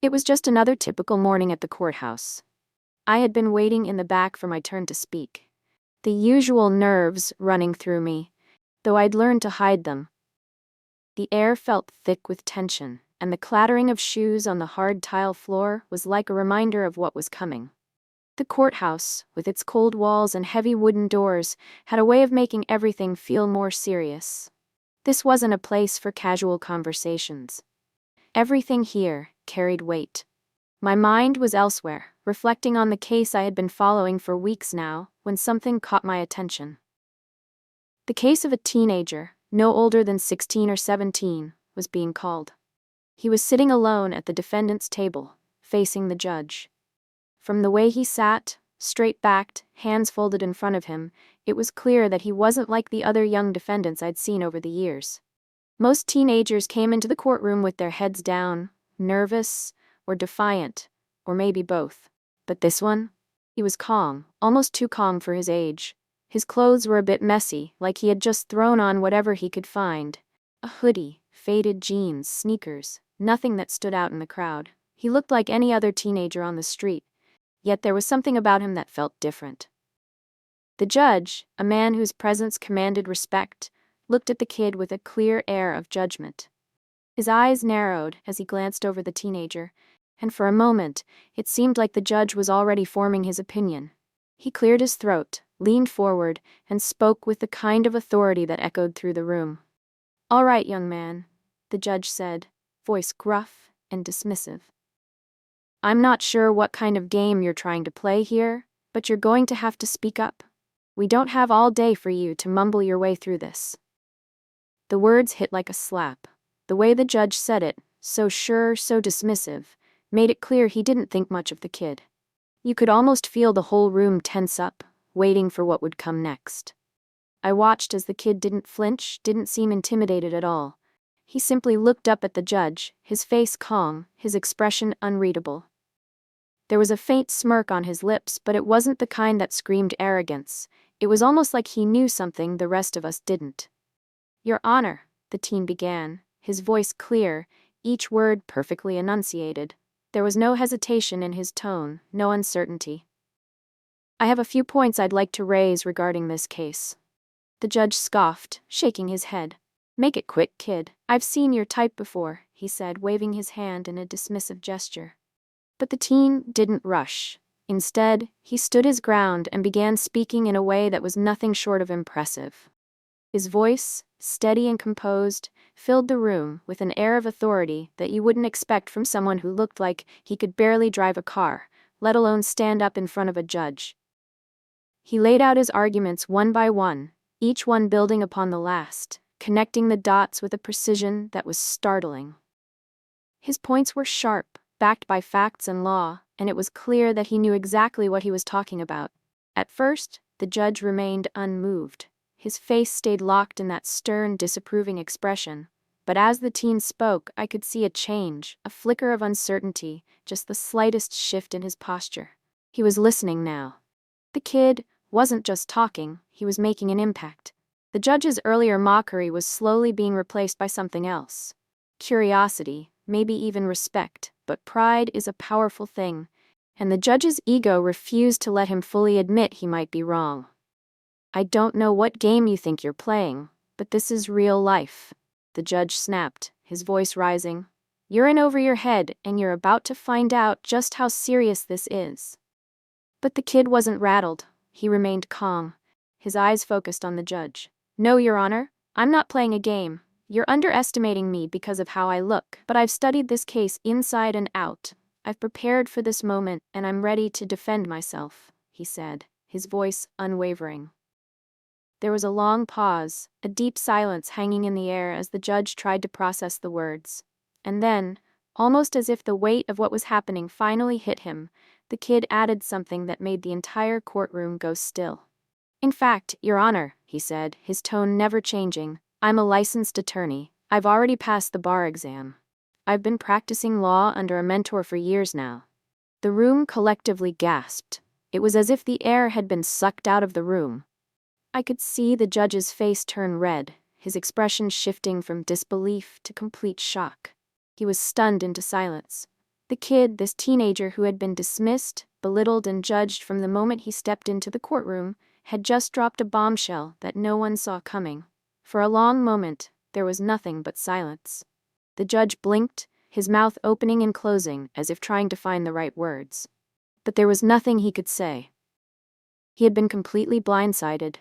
It was just another typical morning at the courthouse. I had been waiting in the back for my turn to speak. The usual nerves running through me, though I'd learned to hide them. The air felt thick with tension, and the clattering of shoes on the hard tile floor was like a reminder of what was coming. The courthouse, with its cold walls and heavy wooden doors, had a way of making everything feel more serious. This wasn't a place for casual conversations. Everything here carried weight. My mind was elsewhere, reflecting on the case I had been following for weeks now, when something caught my attention. The case of a teenager, no older than 16 or 17, was being called. He was sitting alone at the defendant's table, facing the judge. From the way he sat, straight-backed, hands folded in front of him, it was clear that he wasn't like the other young defendants I'd seen over the years. Most teenagers came into the courtroom with their heads down, nervous, or defiant, or maybe both. But this one? He was calm, almost too calm for his age. His clothes were a bit messy, like he had just thrown on whatever he could find. A hoodie, faded jeans, sneakers, nothing that stood out in the crowd. He looked like any other teenager on the street, yet there was something about him that felt different. The judge, a man whose presence commanded respect, looked at the kid with a clear air of judgment. His eyes narrowed as he glanced over the teenager, and for a moment, it seemed like the judge was already forming his opinion. He cleared his throat, leaned forward, and spoke with the kind of authority that echoed through the room. "All right, young man," the judge said, voice gruff and dismissive. "I'm not sure what kind of game you're trying to play here, but you're going to have to speak up. We don't have all day for you to mumble your way through this." The words hit like a slap. The way the judge said it, so sure, so dismissive, made it clear he didn't think much of the kid. You could almost feel the whole room tense up, waiting for what would come next. I watched as the kid didn't flinch, didn't seem intimidated at all. He simply looked up at the judge, his face calm, his expression unreadable. There was a faint smirk on his lips, but it wasn't the kind that screamed arrogance. It was almost like he knew something the rest of us didn't. "Your Honor," the teen began, his voice clear, each word perfectly enunciated. There was no hesitation in his tone, no uncertainty. "I have a few points I'd like to raise regarding this case." The judge scoffed, shaking his head. "Make it quick, kid. I've seen your type before," he said, waving his hand in a dismissive gesture. But the teen didn't rush. Instead, he stood his ground and began speaking in a way that was nothing short of impressive. His voice, steady and composed, filled the room with an air of authority that you wouldn't expect from someone who looked like he could barely drive a car, let alone stand up in front of a judge. He laid out his arguments one by one, each one building upon the last, connecting the dots with a precision that was startling. His points were sharp, backed by facts and law, and it was clear that he knew exactly what he was talking about. At first, the judge remained unmoved. His face stayed locked in that stern, disapproving expression. But as the teen spoke, I could see a change, a flicker of uncertainty, just the slightest shift in his posture. He was listening now. The kid wasn't just talking, he was making an impact. The judge's earlier mockery was slowly being replaced by something else. Curiosity, maybe even respect, but pride is a powerful thing, and the judge's ego refused to let him fully admit he might be wrong. "I don't know what game you think you're playing, but this is real life," the judge snapped, his voice rising. "You're in over your head, and you're about to find out just how serious this is." But the kid wasn't rattled. He remained calm, his eyes focused on the judge. "No, Your Honor, I'm not playing a game. You're underestimating me because of how I look, but I've studied this case inside and out. I've prepared for this moment, and I'm ready to defend myself," he said, his voice unwavering. There was a long pause, a deep silence hanging in the air as the judge tried to process the words. And then, almost as if the weight of what was happening finally hit him, the kid added something that made the entire courtroom go still. "In fact, Your Honor," he said, his tone never changing, "I'm a licensed attorney. I've already passed the bar exam. I've been practicing law under a mentor for years now." The room collectively gasped. It was as if the air had been sucked out of the room. I could see the judge's face turn red, his expression shifting from disbelief to complete shock. He was stunned into silence. The kid, this teenager who had been dismissed, belittled, and judged from the moment he stepped into the courtroom, had just dropped a bombshell that no one saw coming. For a long moment, there was nothing but silence. The judge blinked, his mouth opening and closing as if trying to find the right words. But there was nothing he could say. He had been completely blindsided.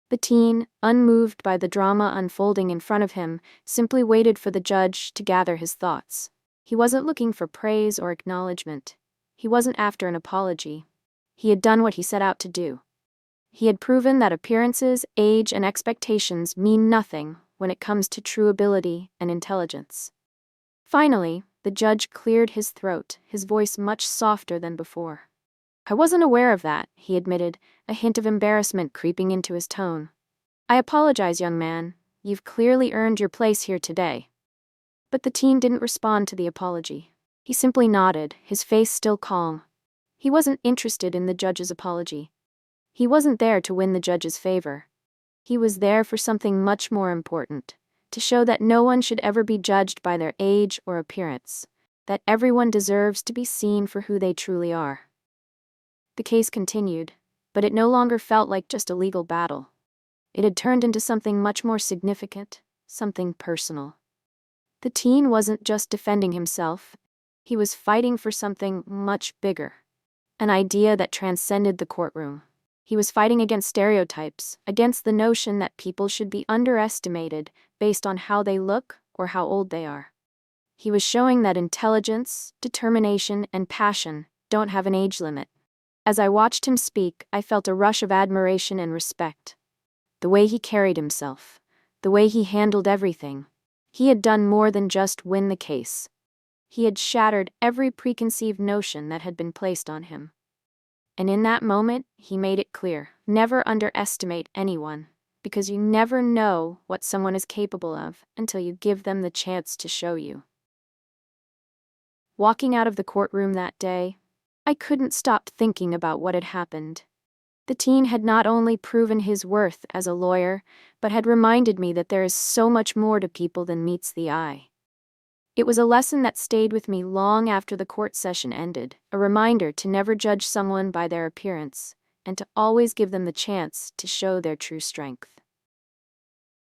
The teen, unmoved by the drama unfolding in front of him, simply waited for the judge to gather his thoughts. He wasn't looking for praise or acknowledgement. He wasn't after an apology. He had done what he set out to do. He had proven that appearances, age, and expectations mean nothing when it comes to true ability and intelligence. Finally, the judge cleared his throat, his voice much softer than before. "I wasn't aware of that," he admitted, a hint of embarrassment creeping into his tone. "I apologize, young man. You've clearly earned your place here today." But the teen didn't respond to the apology. He simply nodded, his face still calm. He wasn't interested in the judge's apology. He wasn't there to win the judge's favor. He was there for something much more important, to show that no one should ever be judged by their age or appearance, that everyone deserves to be seen for who they truly are. The case continued, but it no longer felt like just a legal battle. It had turned into something much more significant, something personal. The teen wasn't just defending himself, he was fighting for something much bigger. An idea that transcended the courtroom. He was fighting against stereotypes, against the notion that people should be underestimated based on how they look or how old they are. He was showing that intelligence, determination, and passion don't have an age limit. As I watched him speak, I felt a rush of admiration and respect. The way he carried himself, the way he handled everything. He had done more than just win the case. He had shattered every preconceived notion that had been placed on him. And in that moment, he made it clear, never underestimate anyone, because you never know what someone is capable of until you give them the chance to show you. Walking out of the courtroom that day, I couldn't stop thinking about what had happened. The teen had not only proven his worth as a lawyer, but had reminded me that there is so much more to people than meets the eye. It was a lesson that stayed with me long after the court session ended, a reminder to never judge someone by their appearance, and to always give them the chance to show their true strength.